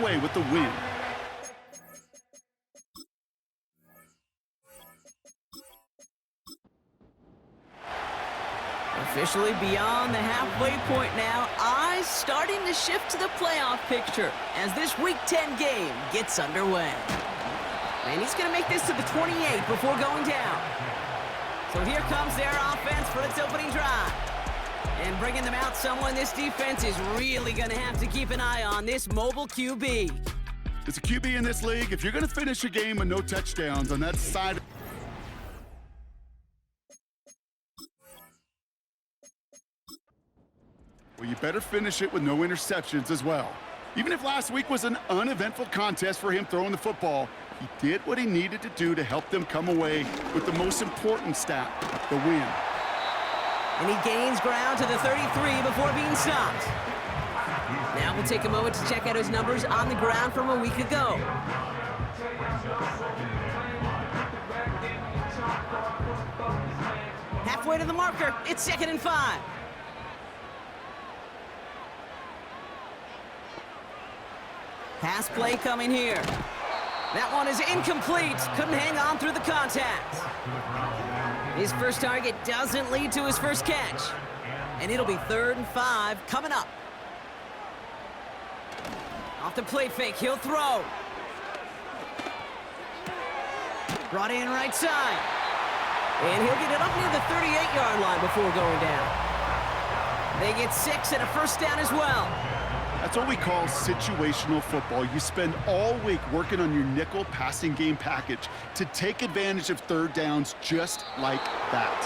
away with the win. Officially beyond the halfway point now, eyes starting to shift to the playoff picture as this Week 10 game gets underway. And he's going to make this to the 28 before going down. So here comes their offense for its opening drive. And bringing them out, someone this defense is really going to have to keep an eye on, this mobile QB. As a QB in this league, if you're going to finish a game with no touchdowns on that side, well, you better finish it with no interceptions as well. Even if last week was an uneventful contest for him throwing the football, he did what he needed to do to help them come away with the most important stat, the win. And he gains ground to the 33 before being stopped. Now we'll take a moment to check out his numbers on the ground from a week ago. Halfway to the marker, it's 2nd and 5. Pass play coming here. That one is incomplete. Couldn't hang on through the contact. His first target doesn't lead to his first catch. And it'll be 3rd and 5 coming up. Off the play fake, he'll throw. Brought in right side. And he'll get it up near the 38-yard line before going down. They get 6 and a first down as well. That's what we call situational football. You spend all week working on your nickel passing game package to take advantage of third downs just like that.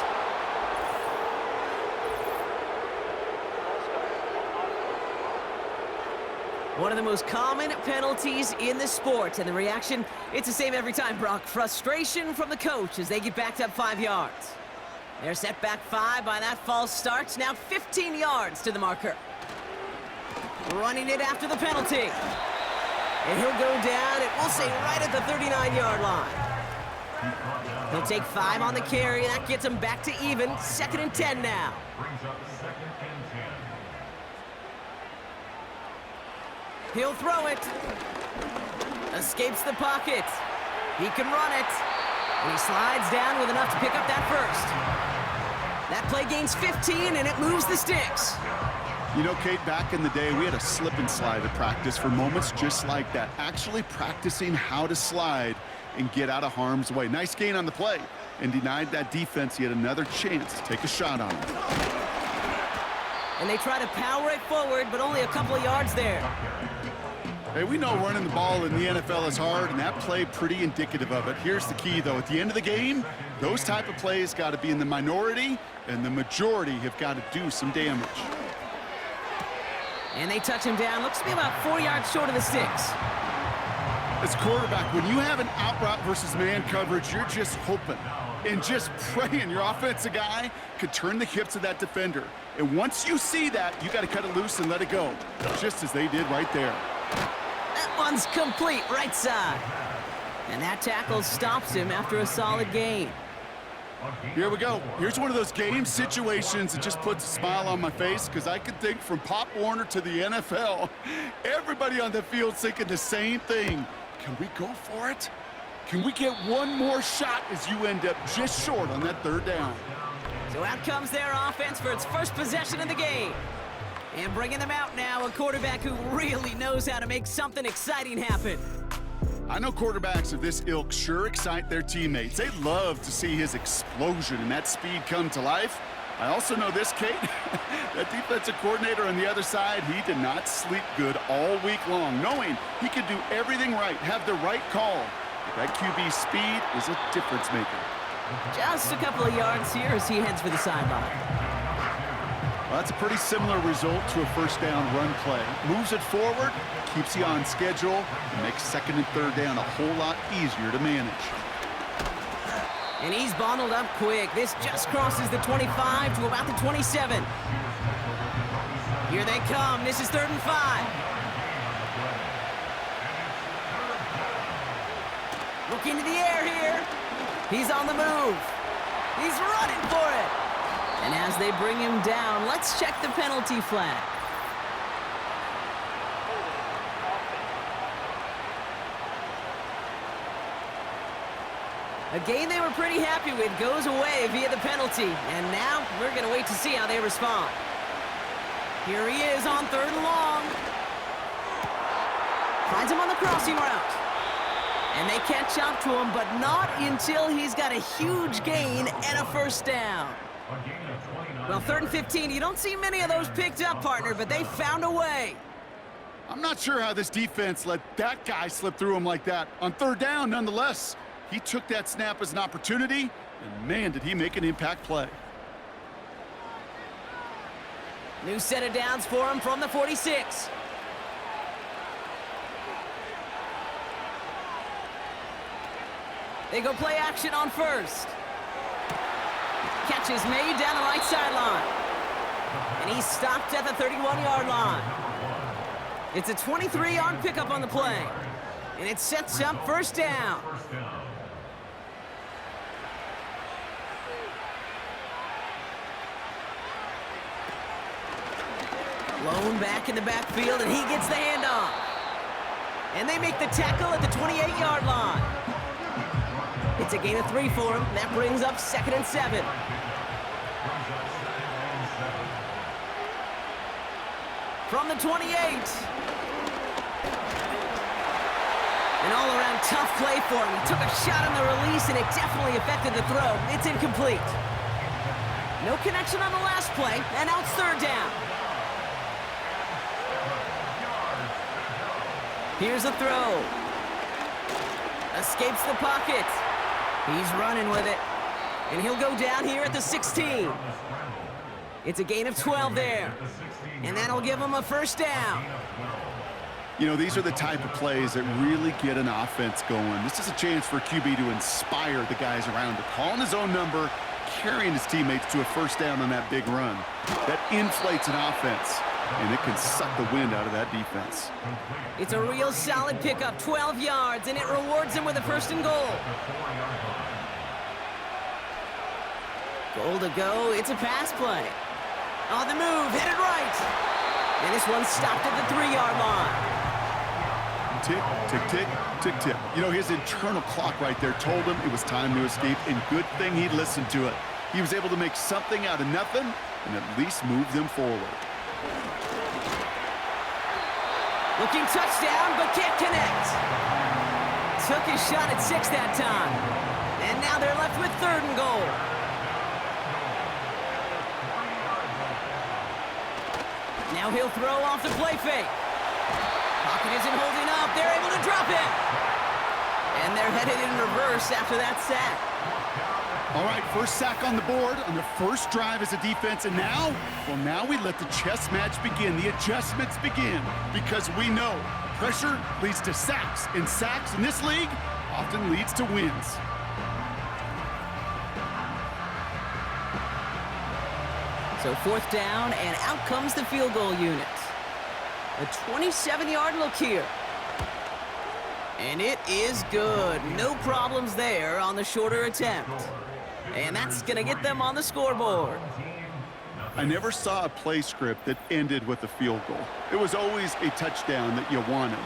One of the most common penalties in the sport, and the reaction, it's the same every time, Brock. Frustration from the coach as they get backed up 5 yards. They're set back 5 by that false start. Now 15 yards to the marker. Running it after the penalty. And he'll go down, and we'll say right at the 39-yard line. He'll take 5 on the carry. That gets him back to even. 2nd and 10 now. He'll throw it. Escapes the pocket. He can run it. And he slides down with enough to pick up that first. That play gains 15, and it moves the sticks. You know, Kate, back in the day, we had a slip and slide at practice for moments just like that. Actually practicing how to slide and get out of harm's way. Nice gain on the play, and denied that defense yet another chance to take a shot on him. And they try to power it forward, but only a couple of yards there. Hey, we know running the ball in the NFL is hard, and that play pretty indicative of it. Here's the key, though. At the end of the game, those type of plays got to be in the minority, and the majority have got to do some damage. And they touch him down. Looks to be about 4 yards short of the sticks. As quarterback, when you have an out route versus man coverage, you're just hoping and just praying your offensive guy could turn the hips of that defender. And once you see that, you got to cut it loose and let it go, just as they did right there. That one's complete, right side. And that tackle stops him after a solid gain. Here we go. Here's one of those game situations that just puts a smile on my face, because I can think from Pop Warner to the NFL, everybody on the field thinking the same thing. Can we go for it? Can we get one more shot as you end up just short on that 3rd down? So out comes their offense for its first possession of the game. And bringing them out now, a quarterback who really knows how to make something exciting happen. I know quarterbacks of this ilk sure excite their teammates. They love to see his explosion and that speed come to life. I also know this, Kate, that defensive coordinator on the other side, he did not sleep good all week long, knowing he could do everything right, have the right call. But that QB speed is a difference maker. Just a couple of yards here as he heads for the sideline. Well, that's a pretty similar result to a first down run play. Moves it forward, keeps you on schedule, and makes 2nd and 3rd down a whole lot easier to manage. And he's bundled up quick. This just crosses the 25 to about the 27. Here they come. This is 3rd and 5. Look into the air here. He's on the move. He's running for it. And as they bring him down, let's check the penalty flag. A game they were pretty happy with goes away via the penalty. And now we're going to wait to see how they respond. Here he is on 3rd and long. Finds him on the crossing route. And they catch up to him, but not until he's got a huge gain and a first down. Well, 3rd and 15, you don't see many of those picked up, partner, but they found a way. I'm not sure how this defense let that guy slip through him like that. On 3rd down, nonetheless, he took that snap as an opportunity, and man, did he make an impact play. New set of downs for him from the 46. They go play action on 1st. Catch is made down the right sideline. And he's stopped at the 31-yard line. It's a 23-yard pickup on the play. And it sets up 1st down. Lone back in the backfield, and he gets the handoff. And they make the tackle at the 28-yard line. It's a gain of 3 for him. That brings up 2nd and 7. From the 28. An all-around tough play for him. He took a shot on the release, and it definitely affected the throw. It's incomplete. No connection on the last play, and now it's 3rd down. Here's a throw. Escapes the pocket. He's running with it. And he'll go down here at the 16. It's a gain of 12 there. And that'll give him a 1st down. You know, these are the type of plays that really get an offense going. This is a chance for QB to inspire the guys around him. Calling his own number, carrying his teammates to a 1st down on that big run. That inflates an offense, and it can suck the wind out of that defense. It's a real solid pickup, 12 yards, and it rewards him with a 1st and goal. Goal to go. It's a pass play. On the move, headed right. And this one stopped at the 3-yard line. Tick, tick, tick, tick, tick. You know, his internal clock right there told him it was time to escape, and good thing he listened to it. He was able to make something out of nothing and at least move them forward. Looking touchdown, but can't connect. Took his shot at 6 that time. And now they're left with 3rd and goal. Now he'll throw off the play fake. Pocket isn't holding up. They're able to drop it. And they're headed in reverse after that sack. All right, 1st sack on the board on the 1st drive as a defense. And now, well, now we let the chess match begin. The adjustments begin because we know pressure leads to sacks. And sacks in this league often leads to wins. So 4th down, and out comes the field goal unit. A 27-yard look here. And it is good. No problems there on the shorter attempt. And that's going to get them on the scoreboard. I never saw a play script that ended with a field goal. It was always a touchdown that you wanted.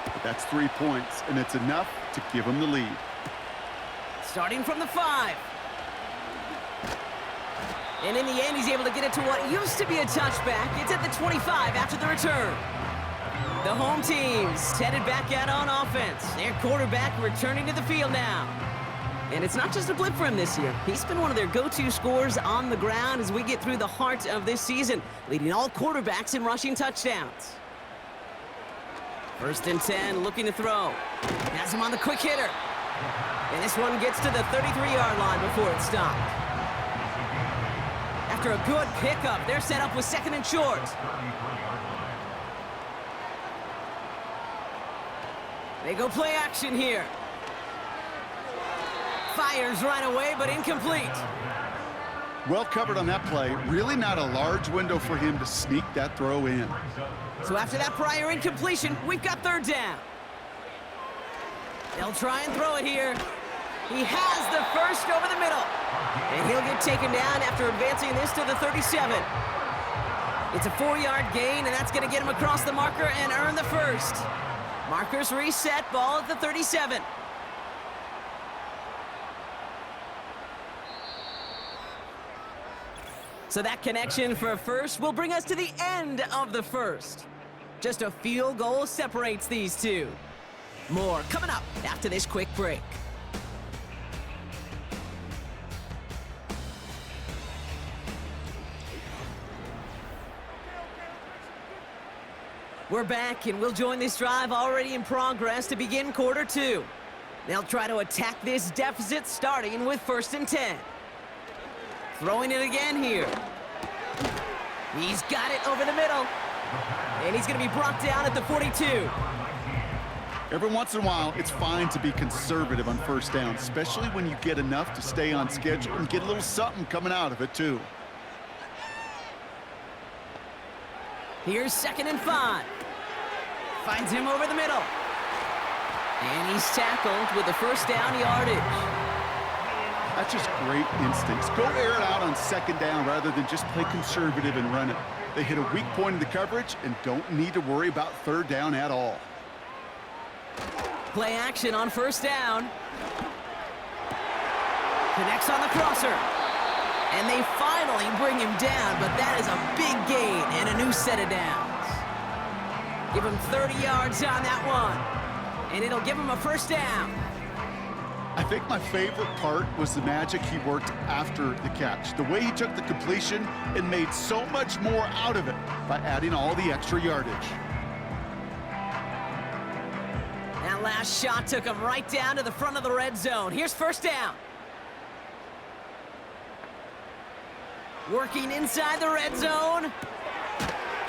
But that's 3 points, and it's enough to give them the lead. Starting from the 5. And in the end, he's able to get it to what used to be a touchback. It's at the 25 after the return. The home team's headed back out on offense. Their quarterback returning to the field now. And it's not just a blip for him this year. He's been one of their go-to scorers on the ground as we get through the heart of this season, leading all quarterbacks in rushing touchdowns. 1st and 10, looking to throw. Has him on the quick hitter. And this one gets to the 33-yard line before it's stopped. After a good pickup, they're set up with 2nd and short. They go play action here. Fires right away, but incomplete. Well covered on that play. Really not a large window for him to sneak that throw in. So after that prior incompletion, we've got 3rd down. They'll try and throw it here. He has the 1st over the middle. And he'll get taken down after advancing this to the 37. It's a 4-yard gain, and that's going to get him across the marker and earn the 1st. Markers reset, ball at the 37. So that connection for a first will bring us to the end of the first. Just a field goal separates these two. More coming up after this quick break. We're back, and we'll join this drive already in progress to begin quarter two. They'll try to attack this deficit starting with 1st and 10. Throwing it again here. He's got it over the middle. And he's going to be brought down at the 42. Every once in a while, it's fine to be conservative on 1st down, especially when you get enough to stay on schedule and get a little something coming out of it, too. Here's 2nd and 5. Finds him over the middle. And he's tackled with the 1st down yardage. That's just great instincts. Go air it out on 2nd down rather than just play conservative and run it. They hit a weak point in the coverage and don't need to worry about 3rd down at all. Play action on 1st down. Connects on the crosser. And they finally bring him down, but that is a big gain and a new set of downs. Give him 30 yards on that one. And it'll give him a 1st down. I think my favorite part was the magic he worked after the catch. The way he took the completion and made so much more out of it by adding all the extra yardage. That last shot took him right down to the front of the red zone. Here's 1st down. Working inside the red zone.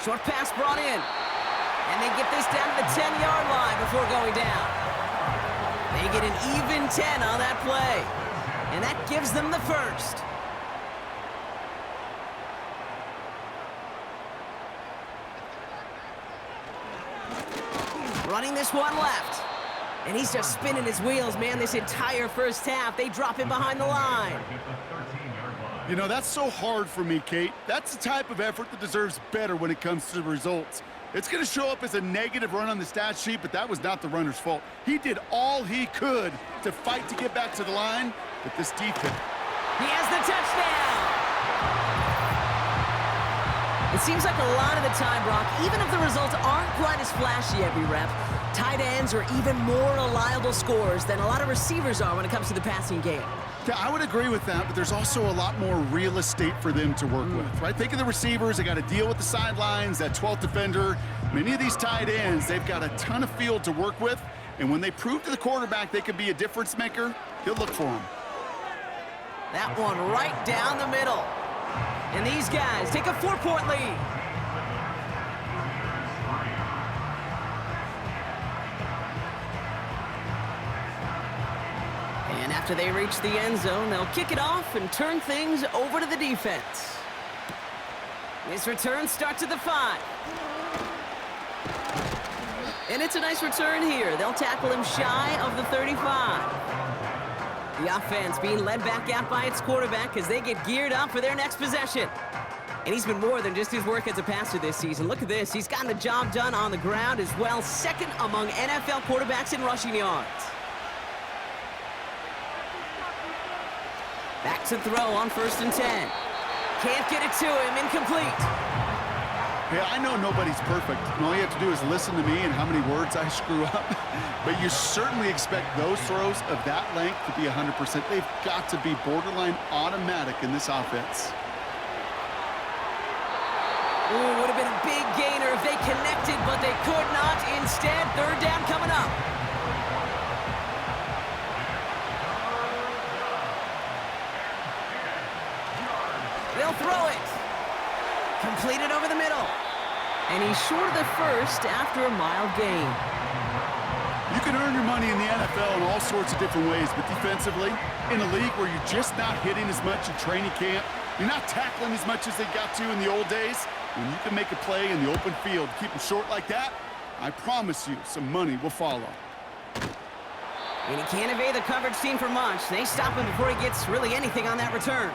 Short pass brought in. And they get this down to the 10-yard line before going down. They get an even 10 on that play. And that gives them the 1st. Running this one left. And he's just spinning his wheels, man, this entire 1st half. They drop him behind the line. You know, that's so hard for me, Kate. That's the type of effort that deserves better when it comes to the results. It's going to show up as a negative run on the stat sheet, but that was not the runner's fault. He did all he could to fight to get back to the line, but this defense. He has the touchdown! It seems like a lot of the time, Brock, even if the results aren't quite as flashy every rep, tight ends are even more reliable scorers than a lot of receivers are when it comes to the passing game. Yeah, I would agree with that, but there's also a lot more real estate for them to work with, right? Think of the receivers. They got to deal with the sidelines, that 12th defender. Many of these tight ends, they've got a ton of field to work with, and when they prove to the quarterback they can be a difference maker, he'll look for them. That one right down the middle. And these guys take a 4-point lead. And after they reach the end zone, they'll kick it off and turn things over to the defense. This return starts at the 5. And it's a nice return here. They'll tackle him shy of the 35. The offense being led back out by its quarterback as they get geared up for their next possession. And he's been more than just his work as a passer this season. Look at this. He's gotten the job done on the ground as well. 2nd among NFL quarterbacks in rushing yards. Back to throw on 1st and 10. Can't get it to him. Incomplete. Yeah, I know nobody's perfect, and all you have to do is listen to me and how many words I screw up. But you certainly expect those throws of that length to be 100%. They've got to be borderline automatic in this offense. Ooh, would have been a big gainer if they connected, but they could not. Instead, 3rd down coming up. They'll throw it. Completed over the middle. And he's short of the 1st after a mild gain. You can earn your money in the NFL in all sorts of different ways, but defensively, in a league where you're just not hitting as much in training camp, you're not tackling as much as they got to in the old days, when you can make a play in the open field, keep them short like that, I promise you some money will follow. And he can't evade the coverage team for much. They stop him before he gets really anything on that return.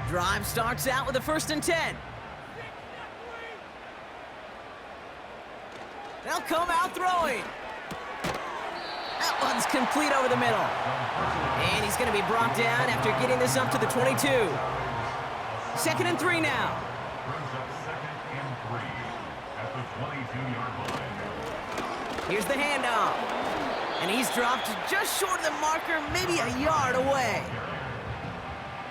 Drive starts out with a 1st and 10. They'll come out throwing. one's complete over the middle. And he's going to be brought down after getting this up to the 22. 2nd and 3 now. Here's the handoff. And he's dropped just short of the marker, maybe a yard away.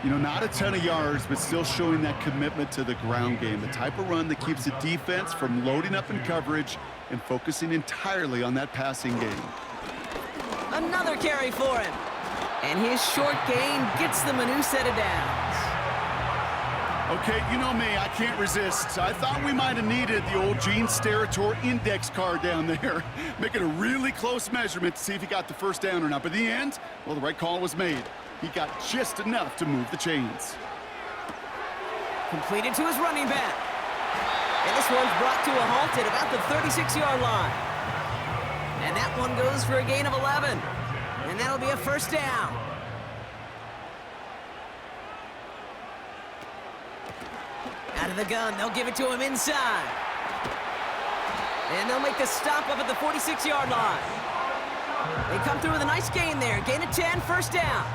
You know, not a ton of yards, but still showing that commitment to the ground game. The type of run that keeps the defense from loading up in coverage and focusing entirely on that passing game. Another carry for him. And his short gain gets them a new set of downs. Okay, you know me, I can't resist. I thought we might have needed the old Gene Steratore index card down there. Making a really close measurement to see if he got the first down or not. But in the end, well, the right call was made. He got just enough to move the chains. Completed to his running back. And this one's brought to a halt at about the 36-yard line. And that one goes for a gain of 11. And that'll be a first down. Out of the gun, they'll give it to him inside. And they'll make the stop up at the 46-yard line. They come through with a nice gain there. Gain of 10, first down.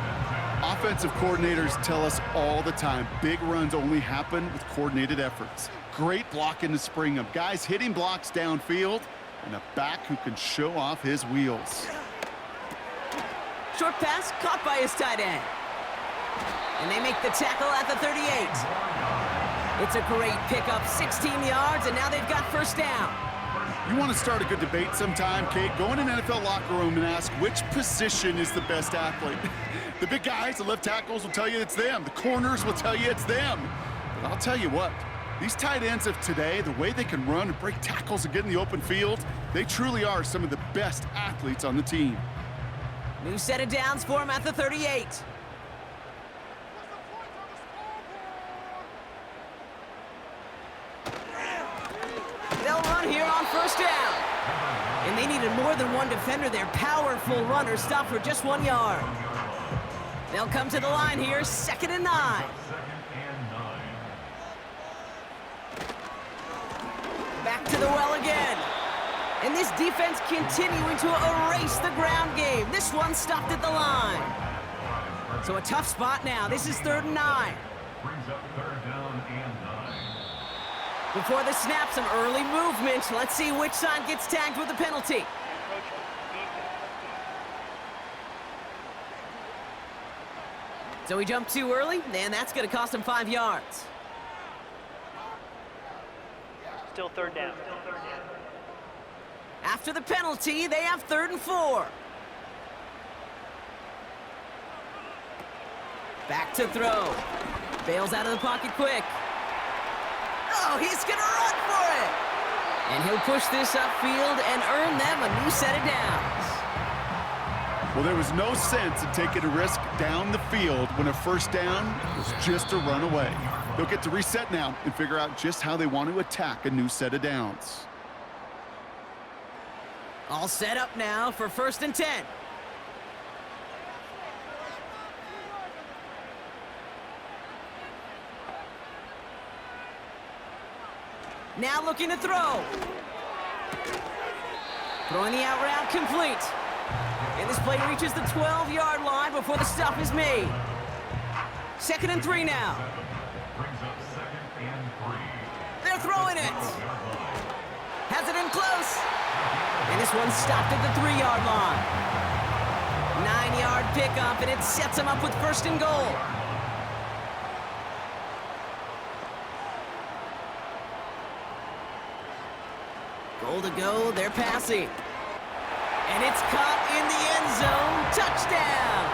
Offensive coordinators tell us all the time, big runs only happen with coordinated efforts. Great blocking to spring them. Guys hitting blocks downfield, and a back who can show off his wheels. Short pass caught by his tight end. And they make the tackle at the 38. It's a great pickup, 16 yards, and now they've got first down. You want to start a good debate sometime, Kate? Go in an NFL locker room and ask which position is the best athlete. The big guys, the left tackles will tell you it's them. The corners will tell you it's them. But I'll tell you what, these tight ends of today, the way they can run and break tackles and get in the open field, they truly are some of the best athletes on the team. New set of downs for him at the 38. They'll run here on first down. And they needed more than one defender. Their powerful runner stopped for just 1 yard. They'll come to the line here, 2nd and 9. Back to the well again. And this defense continuing to erase the ground game. This one stopped at the line. So a tough spot now. This is 3rd and 9. Before the snap, some early movement. Let's see which side gets tagged with the penalty. So he jumped too early, and that's going to cost him 5 yards. Still third down. After the penalty, they have 3rd and 4. Back to throw. Bails out of the pocket quick. Oh, he's going to run for it. And he'll push this upfield and earn them a new set of downs. Well, there was no sense in taking a risk down the field when a first down was just a run away. They'll get to reset now and figure out just how they want to attack a new set of downs. All set up now for 1st and 10. Now looking to throw. Throwing the out route complete. And this play reaches the 12-yard line before the stop is made. 2nd and 3 now. They're throwing it. Has it in close. And this one's stopped at the 3-yard line. 9-yard pickup, and it sets them up with 1st and goal. Goal to go, they're passing. And it's caught in the end zone. Touchdown!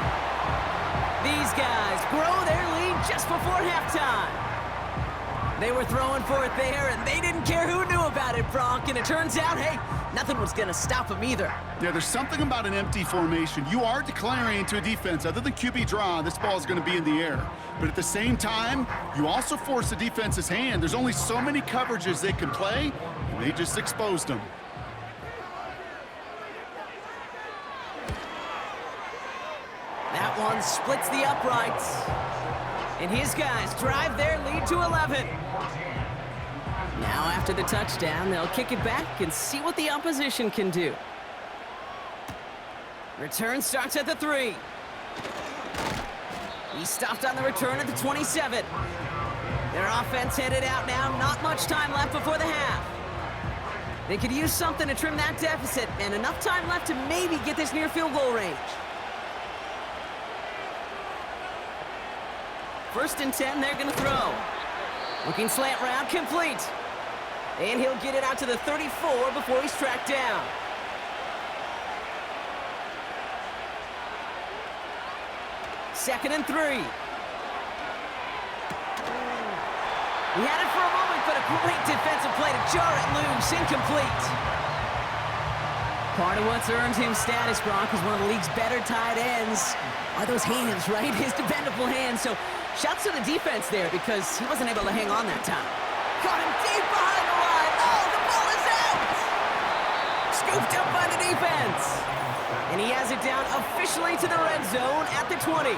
These guys grow their lead just before halftime. They were throwing for it there, and they didn't care who knew about it, Bronk. And it turns out, hey, nothing was going to stop them either. Yeah, there's something about an empty formation. You are declaring to a defense, other than QB draw, this ball is going to be in the air. But at the same time, you also force the defense's hand. There's only so many coverages they can play, and they just exposed them. That one splits the uprights. And his guys drive their lead to 11. Now after the touchdown, they'll kick it back and see what the opposition can do. Return starts at the 3. He stopped on the return at the 27. Their offense headed out now. Not much time left before the half. They could use something to trim that deficit, and enough time left to maybe get this near field goal range. 1st and 10, they're going to throw. Looking slant route, complete. And he'll get it out to the 34 before he's tracked down. Second and 3. He had it for a moment, but a great defensive play to jar it loose. Incomplete. Part of what's earned him status, Brock, is one of the league's better tight ends. Are those hands, right? His dependable hands. So shouts to the defense there because he wasn't able to hang on that time. Caught him deep behind the line. Oh, the ball is out! Scooped up by the defense. And he has it down officially to the red zone at the 20.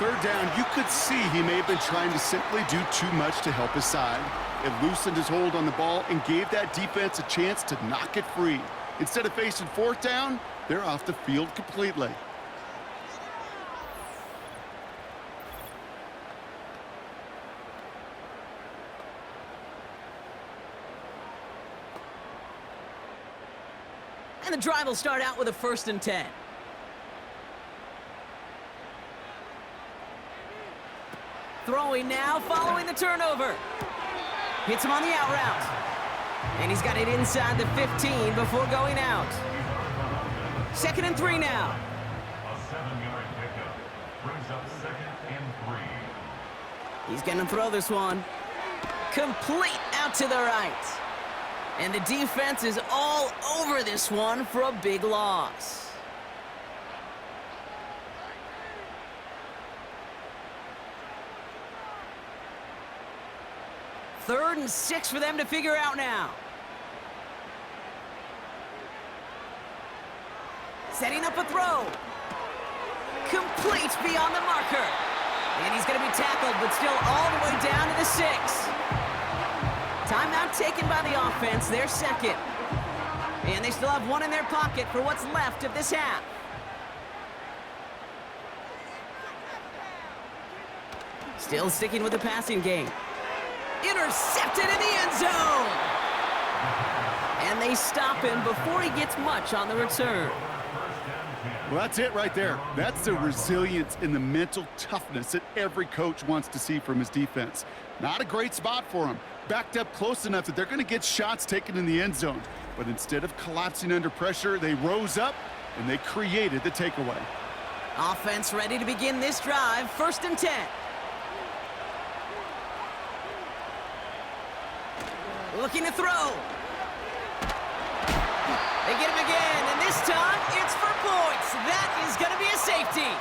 3rd down, you could see he may have been trying to simply do too much to help his side. It loosened his hold on the ball and gave that defense a chance to knock it free. Instead of facing 4th down, they're off the field completely. And the drive will start out with a 1st and 10. Throwing now, following the turnover. Hits him on the out route. And he's got it inside the 15 before going out. 2nd and 3 now. A 7-yard pickup brings up 2nd and 3. He's going to throw this one. Complete out to the right. And the defense is all over this one for a big loss. Third and 6 for them to figure out now. Setting up a throw. Complete beyond the marker. And he's going to be tackled, but still all the way down to the 6. Timeout taken by the offense, their 2nd. And they still have one in their pocket for what's left of this half. Still sticking with the passing game. Intercepted in the end zone. And they stop him before he gets much on the return. Well, that's it right there. That's the resilience and the mental toughness that every coach wants to see from his defense. Not a great spot for him. Backed up close enough that they're going to get shots taken in the end zone. But instead of collapsing under pressure, they rose up and they created the takeaway. Offense ready to begin this drive. 1st and 10. Looking to throw. They get him again, and this time it's for points. That is going to be a safety.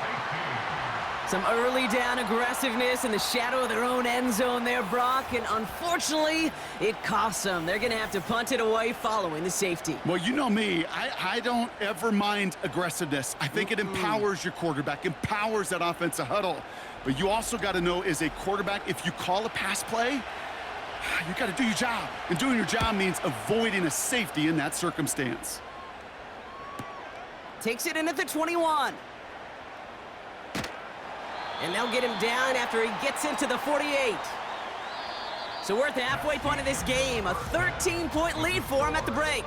Some early down aggressiveness in the shadow of their own end zone there, Brock, and unfortunately, it costs them. They're going to have to punt it away following the safety. Well, you know me. I don't ever mind aggressiveness. I think it empowers your quarterback, empowers that offensive huddle. But you also got to know as a quarterback, if you call a pass play, you got to do your job. And doing your job means avoiding a safety in that circumstance. Takes it in at the 21. And they'll get him down after he gets into the 48. So we're at the halfway point of this game. A 13-point lead for him at the break.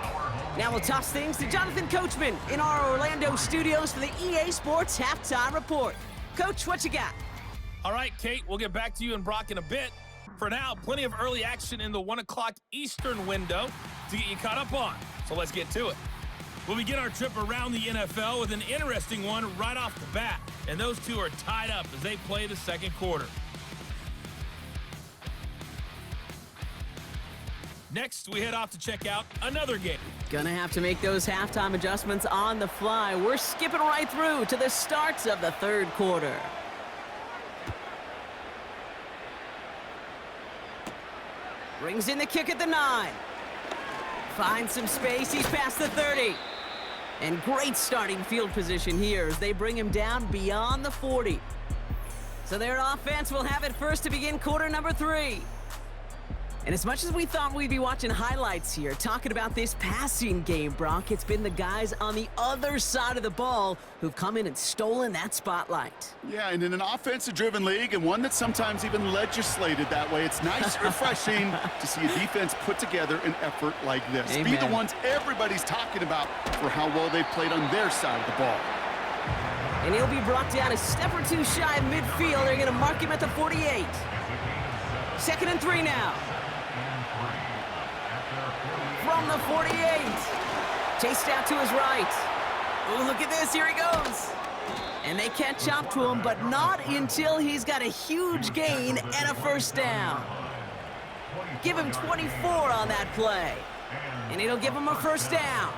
Now we'll toss things to Jonathan Coachman in our Orlando studios for the EA Sports Halftime Report. Coach, what you got? All right, Kate, we'll get back to you and Brock in a bit. For now, plenty of early action in the 1 o'clock Eastern window to get you caught up on. So let's get to it. We'll begin our trip around the NFL with an interesting one right off the bat. And those two are tied up as they play the second quarter. Next, we head off to check out another game. Gonna have to make those halftime adjustments on the fly. We're skipping right through to the starts of the third quarter. Brings in the kick at the 9. Finds some space, he's past the 30. And great starting field position here as they bring him down beyond the 40. So their offense will have it first to begin quarter number 3. And as much as we thought we'd be watching highlights here, talking about this passing game, Brock, it's been the guys on the other side of the ball who've come in and stolen that spotlight. Yeah, and in an offensive-driven league, and one that's sometimes even legislated that way, it's nice and refreshing to see a defense put together an effort like this. Amen. Be the ones everybody's talking about for how well they've played on their side of the ball. And he'll be brought down a step or two shy of midfield. They're going to mark him at the 48. 2nd and 3 now. From the 48. Chased out to his right. Oh, look at this. Here he goes. And they catch up to him, but not until he's got a huge gain and a first down. Give him 24 on that play. And it'll give him a first down.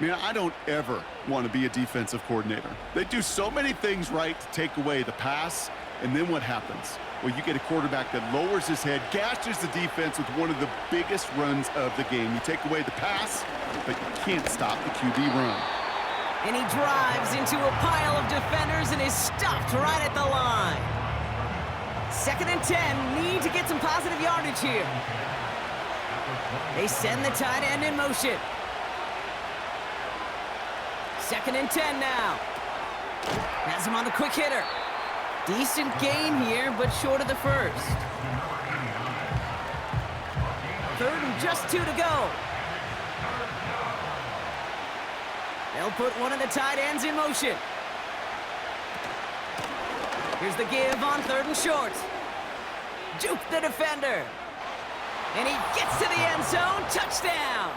Man, I don't ever want to be a defensive coordinator. They do so many things right to take away the pass, and then what happens? Well, you get a quarterback that lowers his head, gashes the defense with one of the biggest runs of the game. You take away the pass, but you can't stop the QB run. And he drives into a pile of defenders and is stopped right at the line. 2nd and 10, need to get some positive yardage here. They send the tight end in motion. 2nd and 10 now. Has him on the quick hitter. Decent gain here, but short of the first. 3rd and just 2 to go. They'll put one of the tight ends in motion. Here's the give on 3rd and short. Juke the defender. And he gets to the end zone. Touchdown.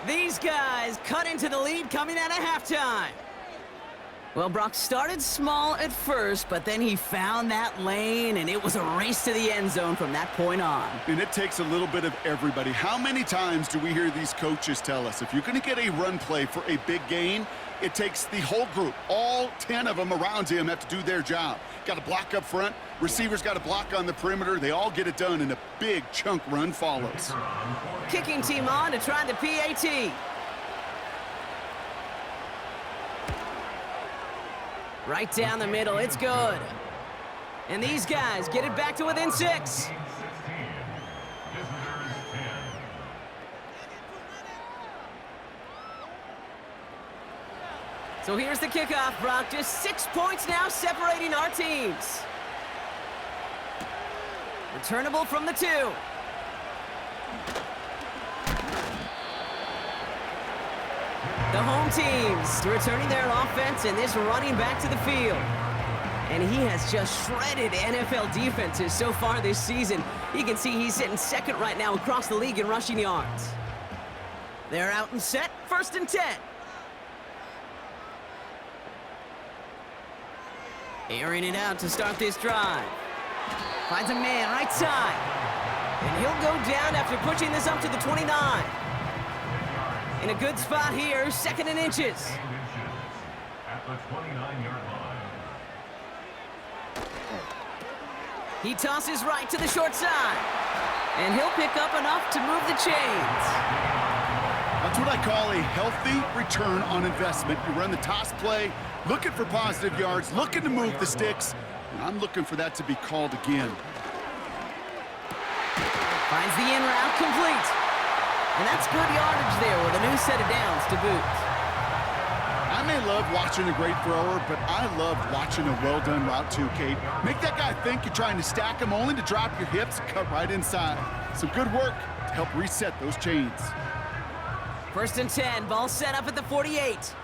These guys cut into the lead coming out of halftime. Well, Brock started small at first, but then he found that lane, and it was a race to the end zone from that point on. And it takes a little bit of everybody. How many times do we hear these coaches tell us, if you're going to get a run play for a big gain, it takes the whole group, all 10 of them around him have to do their job. Got to block up front, receivers got to block on the perimeter. They all get it done, and a big chunk run follows. Kicking team on to try the PAT. Right down the middle, it's good. And these guys get it back to within 6. So here's the kickoff, Brock. Just 6 points now separating our teams. Returnable from the 2. The home teams returning their offense and this running back to the field. And he has just shredded NFL defenses so far this season. You can see he's sitting 2nd right now across the league in rushing yards. They're out and set, 1st and 10. Airing it out to start this drive. Finds a man right side. And he'll go down after pushing this up to the 29. In a good spot here, 2nd and inches. At the 29-yard line. He tosses right to the short side. And he'll pick up enough to move the chains. That's what I call a healthy return on investment. You run the toss play, looking for positive yards, looking to move the sticks, and I'm looking for that to be called again. Finds the in route complete. And that's good yardage there with a new set of downs to boot. I may love watching a great thrower, but I love watching a well-done route too, Kate. Make that guy think you're trying to stack him only to drop your hips and cut right inside. Some good work to help reset those chains. 1st and 10, ball set up at the 48.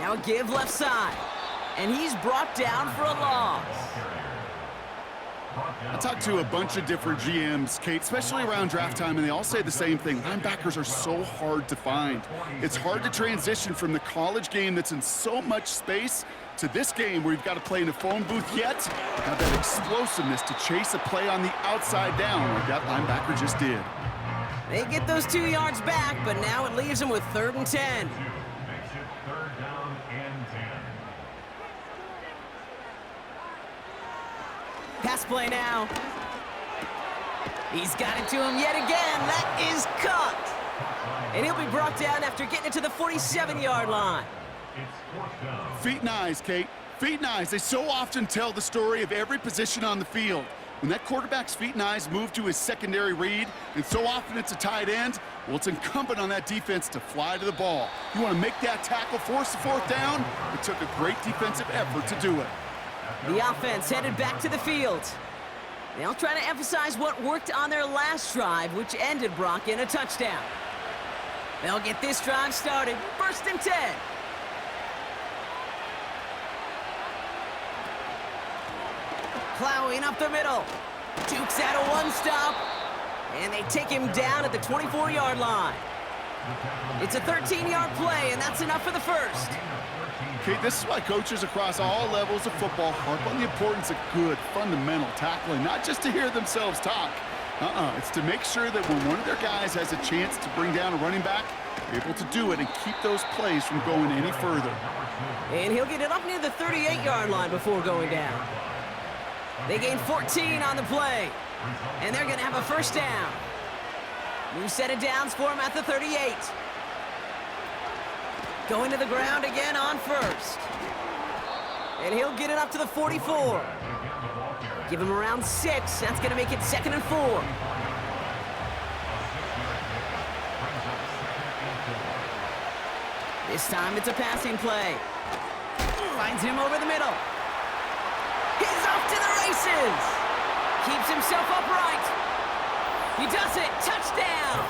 Now a give left side. And he's brought down for a loss. I talked to a bunch of different GMs, Kate, especially around draft time, and they all say the same thing. Linebackers are so hard to find. It's hard to transition from the college game that's in so much space to this game where you've got to play in a phone booth yet have that explosiveness to chase a play on the outside down like that linebacker just did. They get those 2 yards back, but now it leaves them with 3rd and 10. Makes it 3rd down and 10. Pass play now. He's got it to him yet again. That is caught. And he'll be brought down after getting it to the 47-yard line. It's fourth down. Feet and eyes, Kate. Feet and eyes. They so often tell the story of every position on the field. When that quarterback's feet and eyes move to his secondary read, and so often it's a tight end, well, it's incumbent on that defense to fly to the ball. You want to make that tackle, force the fourth down? It took a great defensive effort to do it. The offense headed back to the field. They'll try to emphasize what worked on their last drive, which ended, Brock, in a touchdown. They'll get this drive started. 1st and 10. Plowing up the middle. Dukes out a one-stop. And they take him down at the 24-yard line. It's a 13-yard play, and that's enough for the first. Kate, this is why coaches across all levels of football harp on the importance of good, fundamental tackling, not just to hear themselves talk. It's to make sure that when one of their guys has a chance to bring down a running back, they're able to do it and keep those plays from going any further. And he'll get it up near the 38-yard line before going down. They gain 14 on the play, and they're going to have a first down. New set of downs for him at the 38. Going to the ground again on first. And he'll get it up to the 44. Give him around 6. That's going to make it 2nd and 4. This time it's a passing play. Finds him over the middle. He's off to the races. Keeps himself upright. He does it. Touchdown.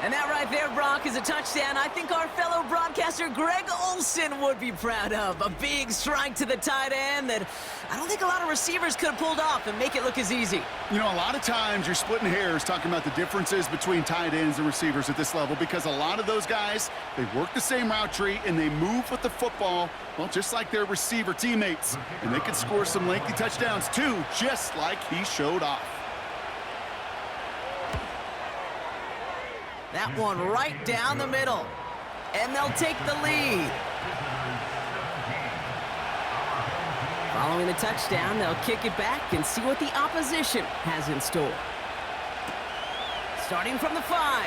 And that right there, Brock, is a touchdown I think our fellow broadcaster Greg Olson would be proud of. A big strike to the tight end that I don't think a lot of receivers could have pulled off and make it look as easy. You know, a lot of times you're splitting hairs talking about the differences between tight ends and receivers at this level because a lot of those guys, they work the same route tree and they move with the football, well, just like their receiver teammates. And they can score some lengthy touchdowns too, just like he showed off. That one right down the middle. And they'll take the lead. Following the touchdown, they'll kick it back and see what the opposition has in store. Starting from the 5.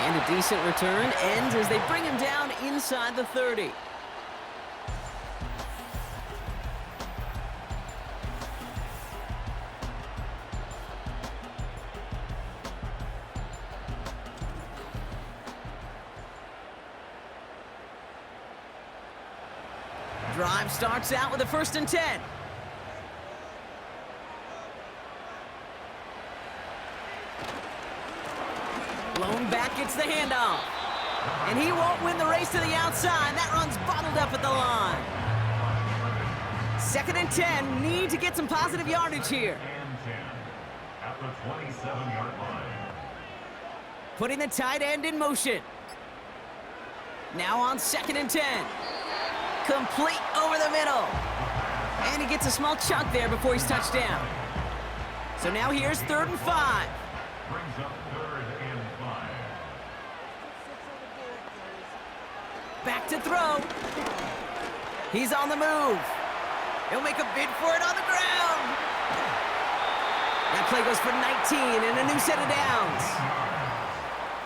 And a decent return ends as they bring him down inside the 30. Drive starts out with a 1st and 10. Blown back gets the handoff. And he won't win the race to the outside. That run's bottled up at the line. 2nd and 10. Need to get some positive yardage here. At the 27-yard line. Putting the tight end in motion. Now on 2nd and 10. Complete over the middle. And he gets a small chunk there before he's touched down. So now here's 3rd and 5. Brings up 3rd and 5. Back to throw. He's on the move. He'll make a bid for it on the ground. That play goes for 19 and a new set of downs.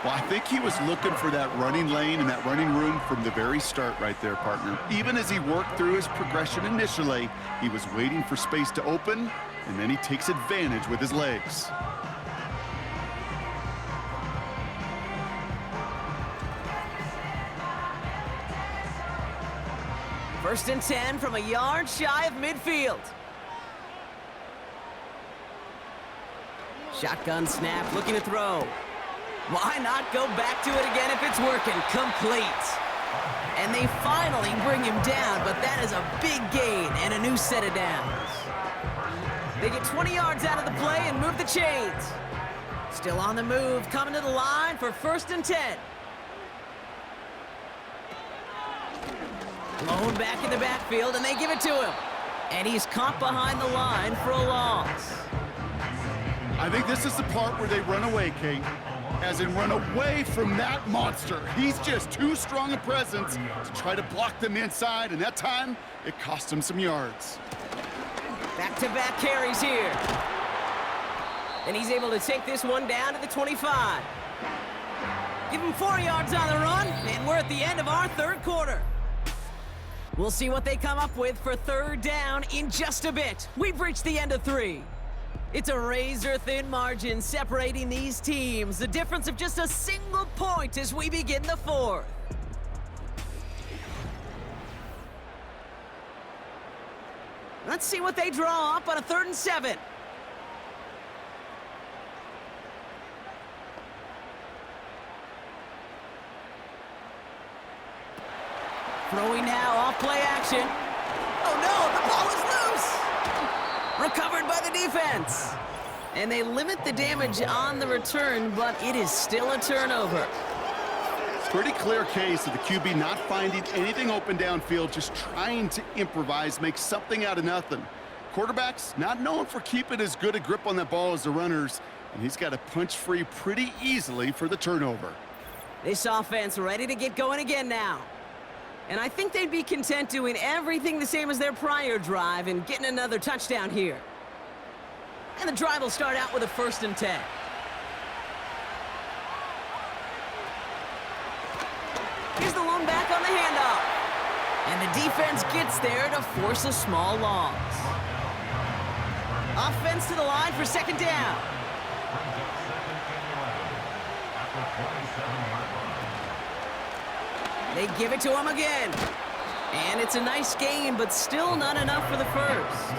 Well, I think he was looking for that running lane and that running room from the very start right there, partner. Even as he worked through his progression initially, he was waiting for space to open, and then he takes advantage with his legs. First and 10 from a yard shy of midfield. Shotgun snap, looking to throw. Why not go back to it again if it's working? Complete. And they finally bring him down, but that is a big gain and a new set of downs. They get 20 yards out of the play and move the chains. Still on the move, coming to the line for 1st and 10. Blown back in the backfield, and they give it to him. And he's caught behind the line for a loss. I think this is the part where they run away, Kate. As in run away from that monster. He's just too strong a presence to try to block them inside, and that time, it cost him some yards. Back-to-back carries here. And he's able to take this one down to the 25. Give him 4 yards on the run, and we're at the end of our third quarter. We'll see what they come up with for third down in just a bit. We've reached the end of 3. It's a razor-thin margin separating these teams. The difference of just a single point as we begin the 4th. Let's see what they draw up on a 3rd and 7. Throwing now, off play action. Oh no, the ball is loose! Recovered by the defense. And they limit the damage on the return, but it is still a turnover. Pretty clear case of the QB not finding anything open downfield, just trying to improvise, make something out of nothing. Quarterback's not known for keeping as good a grip on that ball as the runners, and he's got to punch free pretty easily for the turnover. This offense ready to get going again now. And I think they'd be content doing everything the same as their prior drive and getting another touchdown here. And the drive will start out with a 1st and 10. Here's the lone back on the handoff. And the defense gets there to force a small loss. Offense to the line for 2nd down. They give it to him again. And it's a nice gain, but still not enough for the 1st.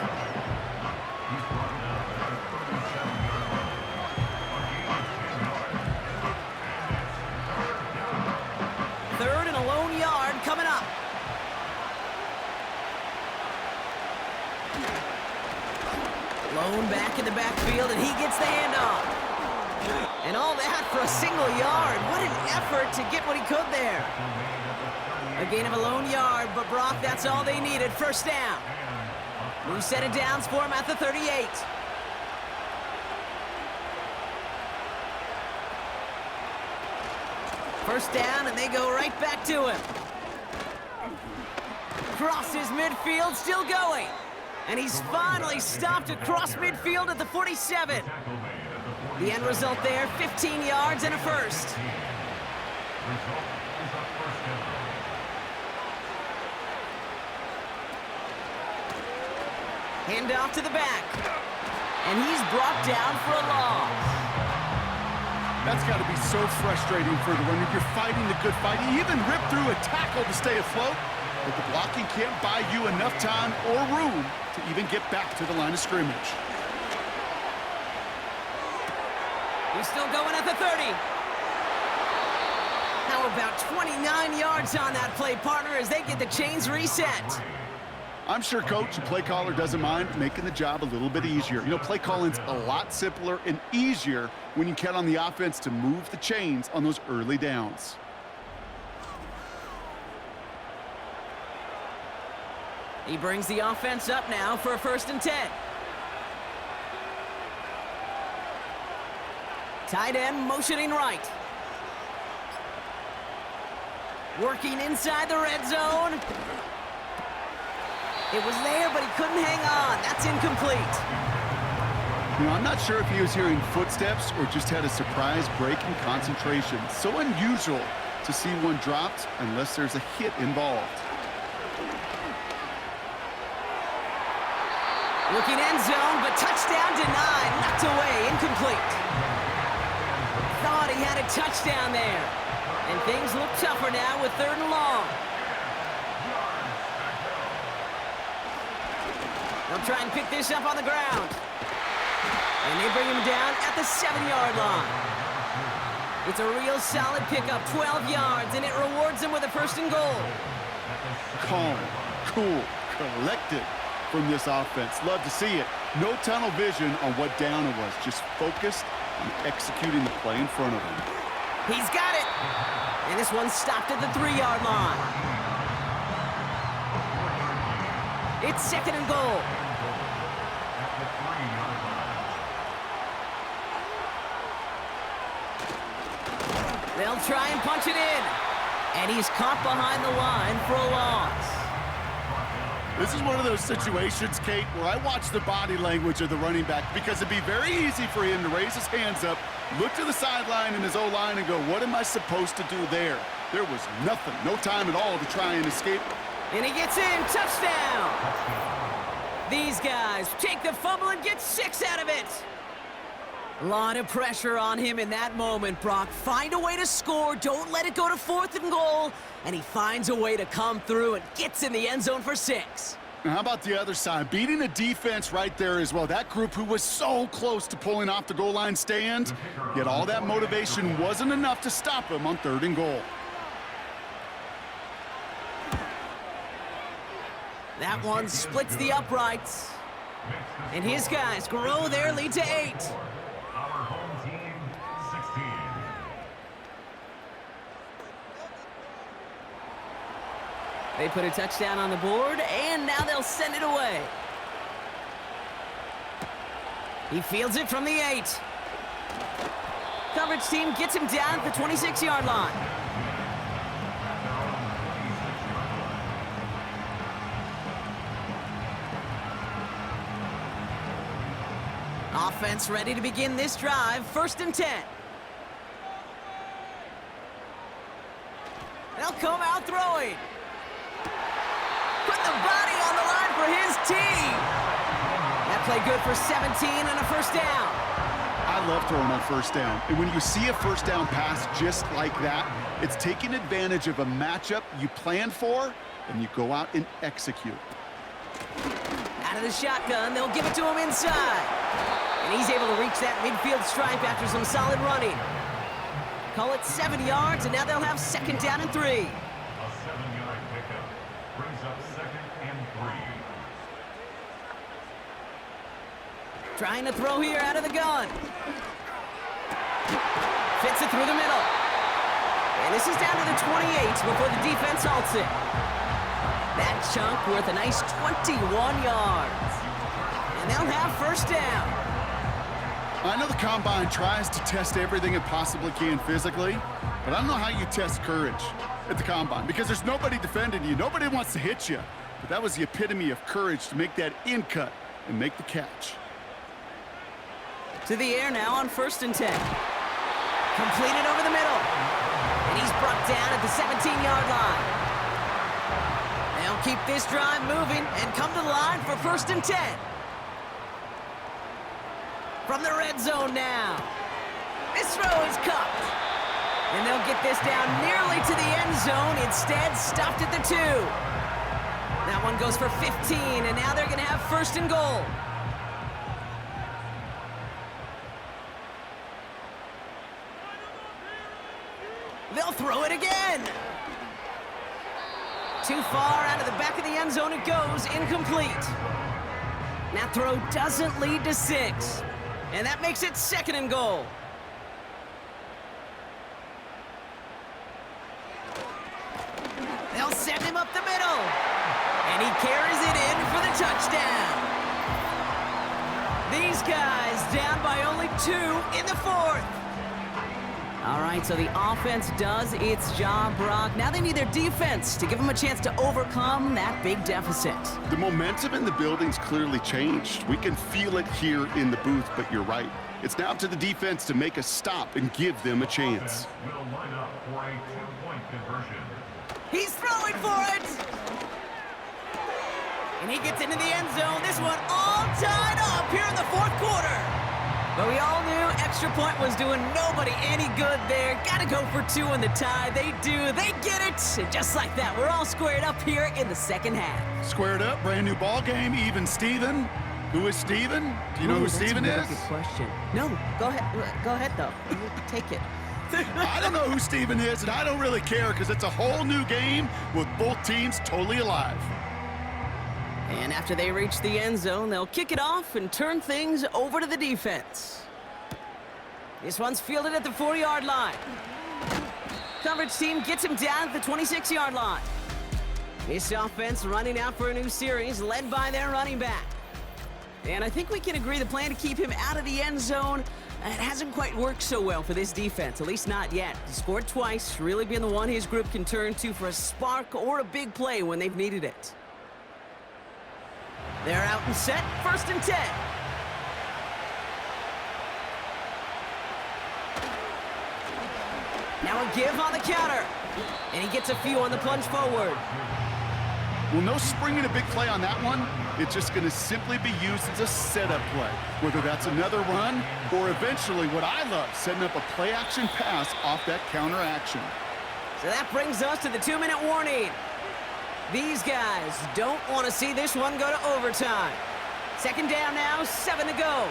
3rd and a lone yard coming up. Lone back in the backfield, and he gets the handoff. And all that for a single yard. What an effort to get what he could there. A gain of a lone yard, but Brock, that's all they needed. 1st down. New set of downs for him at the 38. First down, and they go right back to him. Crosses midfield, still going. And he's finally stopped across midfield at the 47. The end result there, 15 yards and a 1st. Hand off to the back. And he's brought down for a loss. That's got to be so frustrating for the runner. You're fighting the good fight. You even rip through a tackle to stay afloat, but the blocking can't buy you enough time or room to even get back to the line of scrimmage. He's still going at the 30. How about 29 yards on that play, partner, as they get the chains reset? I'm sure coach and play caller doesn't mind making the job a little bit easier. You know, play calling's a lot simpler and easier when you count on the offense to move the chains on those early downs. He brings the offense up now for a 1st and 10. Tight end motioning right. Working inside the red zone. It was there, but he couldn't hang on. That's incomplete. You know, I'm not sure if he was hearing footsteps or just had a surprise break in concentration. So unusual to see one dropped unless there's a hit involved. Looking end zone, but touchdown denied. Knocked away, incomplete. Thought he had a touchdown there. And things look tougher now with 3rd and long. They'll try and pick this up on the ground. And they bring him down at the 7-yard line. It's a real solid pickup, 12 yards, and it rewards them with a 1st and goal. Calm, cool, collected from this offense. Love to see it. No tunnel vision on what down it was. Just focused on executing the play in front of him. He's got it. And this one stopped at the 3-yard line. It's 2nd and goal. They'll try and punch it in. And he's caught behind the line for a loss. This is one of those situations, Kate, where I watch the body language of the running back because it'd be very easy for him to raise his hands up, look to the sideline in his O-line and go, what am I supposed to do there? There was nothing, no time at all to try and escape. And he gets in, touchdown! These guys take the fumble and get 6 out of it. A lot of pressure on him in that moment, Brock. Find a way to score, don't let it go to 4th and goal, and he finds a way to come through and gets in the end zone for 6. And how about the other side? Beating the defense right there as well. That group who was so close to pulling off the goal line stand, yet all that motivation wasn't enough to stop him on 3rd and goal. That one splits the uprights. And his guys grow their lead to 8. Our home team, 16. They put a touchdown on the board, and now they'll send it away. He fields it from the 8. Coverage team gets him down at the 26-yard line. Offense ready to begin this drive. 1st and 10. They'll come out throwing. Put the body on the line for his team. That play good for 17 and a 1st down. I love throwing on 1st down. And when you see a 1st down pass just like that, it's taking advantage of a matchup you plan for, and you go out and execute. Out of the shotgun, they'll give it to him inside. And he's able to reach that midfield stripe after some solid running. Call it 7 yards, and now they'll have 2nd down and 3. A 7-yard pickup brings up 2nd and 3. Trying to throw here out of the gun. Fits it through the middle. And this is down to the 28 before the defense halts it. That chunk worth a nice 21 yards. And they'll have 1st down. I know the Combine tries to test everything it possibly can physically, but I don't know how you test courage at the Combine because there's nobody defending you. Nobody wants to hit you. But that was the epitome of courage to make that in cut and make the catch. To the air now on 1st and 10. Completed over the middle. And he's brought down at the 17-yard line. They'll keep this drive moving and come to the line for 1st and 10. From the red zone now. This throw is cupped. And they'll get this down nearly to the end zone. Instead, stopped at the 2. That one goes for 15, and now they're going to have 1st and goal. They'll throw it again. Too far out of the back of the end zone it goes, incomplete. That throw doesn't lead to 6. And that makes it 2nd and goal. They'll send him up the middle. And he carries it in for the touchdown. These guys down by only 2 in the 4th. All right, so the offense does its job, Brock. Now they need their defense to give them a chance to overcome that big deficit. The momentum in the building's clearly changed. We can feel it here in the booth, but you're right. It's now up to the defense to make a stop and give them a chance. Will line up for a 2-point conversion. He's throwing for it! And he gets into the end zone. This one all tied up here in the 4th quarter. But we all knew extra point was doing nobody any good there. Got to go for 2 in the tie. They do. They get it. And just like that, we're all squared up here in the 2nd half. Squared up, brand new ball game, even Steven. Who is Steven? Do you know who Steven is? That's a good question. No, go ahead. Go ahead, though. Take it. I don't know who Steven is, and I don't really care because it's a whole new game with both teams totally alive. And after they reach the end zone, they'll kick it off and turn things over to the defense. This one's fielded at the 4-yard line. Coverage team gets him down at the 26-yard line. This offense running out for a new series, led by their running back. And I think we can agree the plan to keep him out of the end zone, it hasn't quite worked so well for this defense, at least not yet. He scored twice, really being the one his group can turn to for a spark or a big play when they've needed it. They're out and set, 1st and 10. Now a give on the counter. And he gets a few on the plunge forward. Well, no springing a big play on that one. It's just going to simply be used as a setup play, whether that's another run or eventually what I love, setting up a play-action pass off that counter action. So that brings us to the 2-minute warning. These guys don't want to see this one go to overtime. 2nd down now, 7 to go.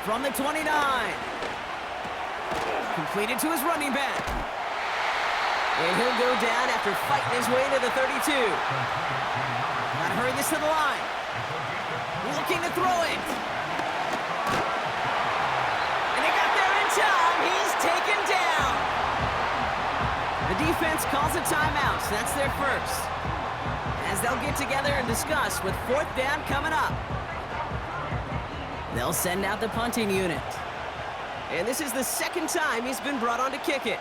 From the 29. Completed to his running back. And he'll go down after fighting his way to the 32. Gotta hurry this to the line. Looking to throw it. And they got there in time. He's taken down. The defense calls a timeout, so that's their first. As they'll get together and discuss with 4th down coming up. They'll send out the punting unit. And this is the 2nd time he's been brought on to kick it.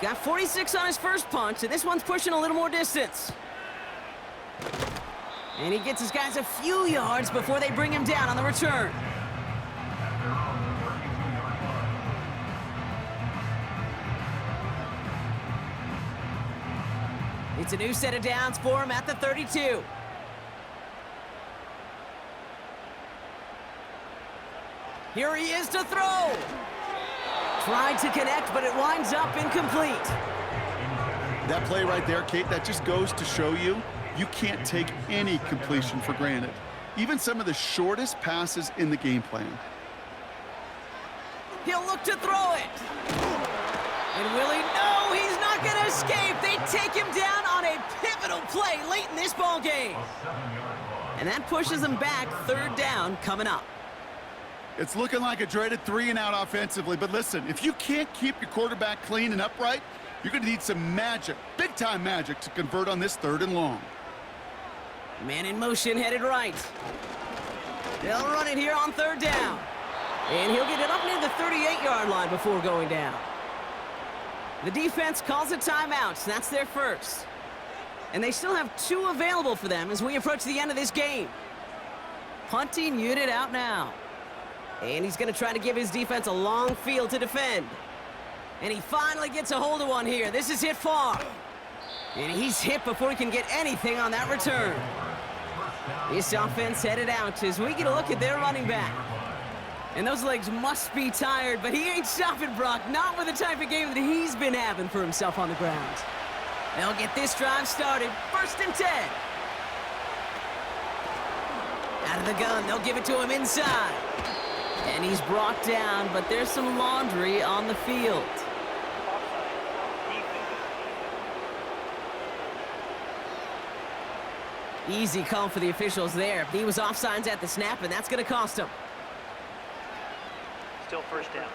Got 46 on his first punt, and this one's pushing a little more distance. And he gets his guys a few yards before they bring him down on the return. It's a new set of downs for him at the 32. Here he is to throw. Tried to connect, but it winds up incomplete. That play right there, Kate, that just goes to show you can't take any completion for granted. Even some of the shortest passes in the game plan. He'll look to throw it. And will he? No, he's not going to escape. They take him down on a pivotal play late in this ball game. And that pushes them back, 3rd down coming up. It's looking like a dreaded 3-and-out offensively, but listen, if you can't keep your quarterback clean and upright, you're going to need some magic, big-time magic, to convert on this 3rd and long. Man in motion, headed right. They'll run it here on 3rd down. And he'll get it up near the 38-yard line before going down. The defense calls a timeout, so that's their first. And they still have 2 available for them as we approach the end of this game. Punting unit out now. And he's going to try to give his defense a long field to defend. And he finally gets a hold of one here. This is hit far. And he's hit before he can get anything on that return. This offense headed out as we get a look at their running back. And those legs must be tired, but he ain't stopping, Brock. Not with the type of game that he's been having for himself on the ground. They'll get this drive started. 1st and 10. Out of the gun, they'll give it to him inside. And he's brought down, but there's some laundry on the field. Easy call for the officials there. He was offsides at the snap, and that's going to cost him. Still 1st down.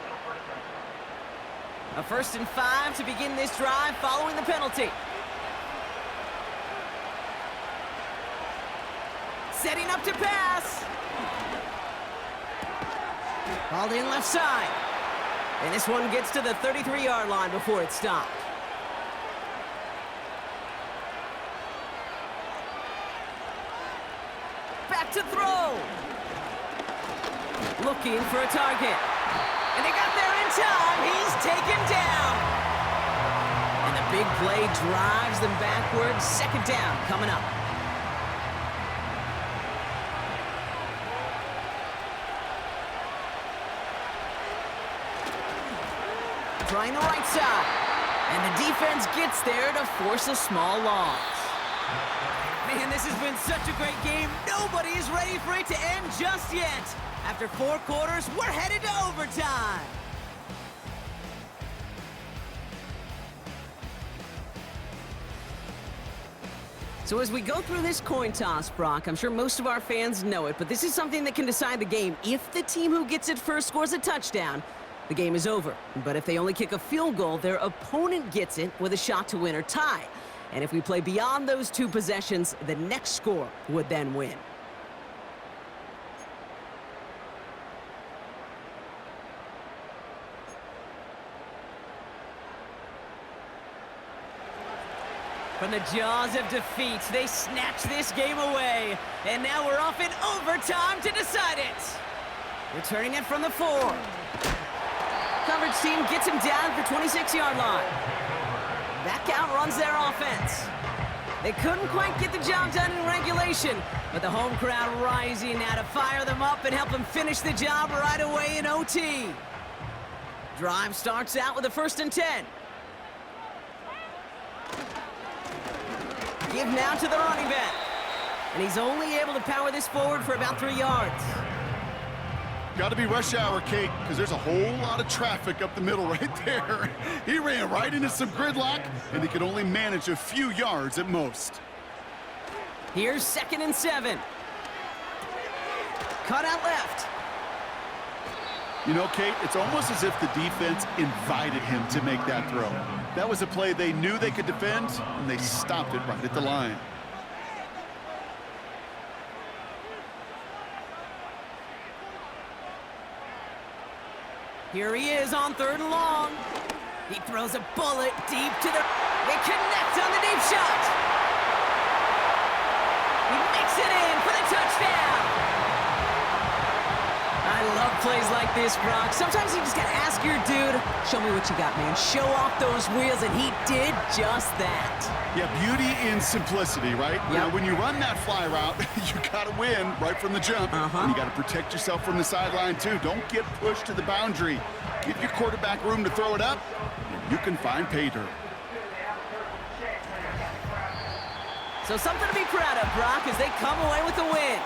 A 1st and 5 to begin this drive following the penalty. Setting up to pass. Hauled in left side. And this one gets to the 33-yard line before it's stopped. Back to throw. Looking for a target. And they got there in time. He's taken down. And the big play drives them backwards. 2nd down coming up. Trying the right side. And the defense gets there to force a small loss. Man, this has been such a great game. Nobody is ready for it to end just yet. After 4 quarters, we're headed to overtime. So as we go through this coin toss, Brock, I'm sure most of our fans know it, but this is something that can decide the game. If the team who gets it first scores a touchdown, the game is over. But if they only kick a field goal, their opponent gets it with a shot to win or tie. And if we play beyond those 2 possessions, the next score would then win. From the jaws of defeat, they snatch this game away. And now we're off in overtime to decide it. Returning it from the 4. Coverage team gets him down at the 26-yard line. That outruns their offense. They couldn't quite get the job done in regulation, but the home crowd rising now to fire them up and help them finish the job right away in OT. Drive starts out with a 1st and 10. Give now to the running back. And he's only able to power this forward for about 3 yards. Got to be rush hour, Kate, because there's a whole lot of traffic up the middle right there. He ran right into some gridlock, and he could only manage a few yards at most. Here's 2nd and 7. Cut out left. You know, Kate, it's almost as if the defense invited him to make that throw. That was a play they knew they could defend, and they stopped it right at the line. Here he is on 3rd and long. He throws a bullet deep to the... They connect on the deep shot. He makes it in for the touchdown. I love plays like this, Brock. Sometimes you just gotta ask your dude, show me what you got, man. Show off those wheels, and he did just that. Yeah, beauty in simplicity, right? Yep. Now, when you run that fly route, you got to win right from the jump. And you got to protect yourself from the sideline, too. Don't get pushed to the boundary. Give your quarterback room to throw it up, and you can find pay dirt. So something to be proud of, Brock, as they come away with the win.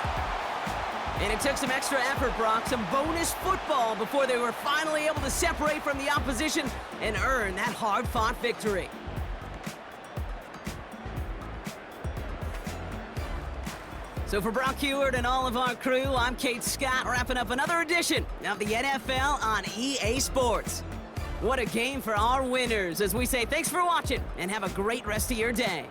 And it took some extra effort, Brock, some bonus football before they were finally able to separate from the opposition and earn that hard-fought victory. So for Brock Heward and all of our crew, I'm Kate Scott, wrapping up another edition of the NFL on EA Sports. What a game for our winners, as we say thanks for watching and have a great rest of your day.